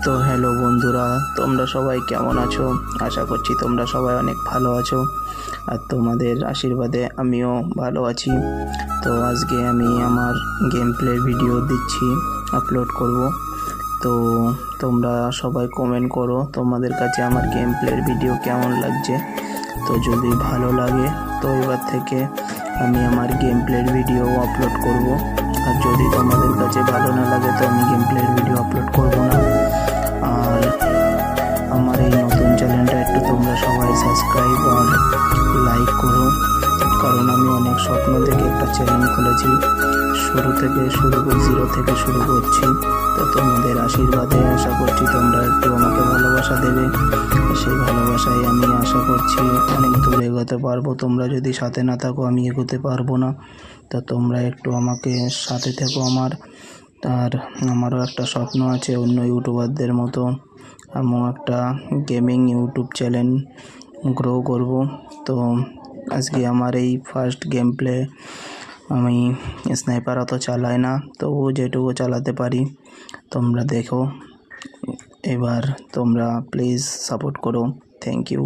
তো হ্যালো বন্ধুরা, তোমরা সবাই কেমন আছো? আশা করছি তোমরা সবাই অনেক ভালো আছো, আর তোমাদের আশীর্বাদে আমিও ভালো আছি। তো আজকে আমি আমার গেম প্লে ভিডিও দিচ্ছি, আপলোড করব। তো তোমরা সবাই কমেন্ট করো তোমাদের কাছে আমার গেম প্লের ভিডিও কেমন লাগছে। তো যদি ভালো লাগে তো এবার থেকে আমি আমার গেম প্লের ভিডিও আপলোড করব, আর যদি তোমাদের কাছে ভালো না লাগে তো আমি গেম প্লের ভিডিও আপলোড করব না। আর আমার এই নতুন চ্যানেলটা একটু তোমরা সবাই সাবস্ক্রাইব আর লাইক করো, কারণ আমি অনেক স্বপ্ন দেখে একটা চ্যানেল খুলেছি। জিরো থেকে শুরু করছি। তো তোমাদের আশীর্বাদে আশা করছি তোমরা একটু আমাকে ভালোবাসা দেবে। সেই ভালোবাসায় আমি আশা করছি অনেক দূর এগোতে পারবো। তোমরা যদি সাথে না থাকো আমি এগোতে পারবো না। তো তোমরা একটু আমাকে সাথে থেকো আমার। আর আমারও একটা স্বপ্ন আছে অন্য ইউটিউবারদের মতো, আমিও একটা গেমিং ইউটিউব চ্যানেল গ্রো করব। তো আজকে আমার এই ফার্স্ট গেম প্লে। আমি স্নাইপার অত চালাই না, তবু যেটুকু চালাতে পারি তোমরা দেখো। এবার তোমরা প্লিজ সাপোর্ট করো। Thank you.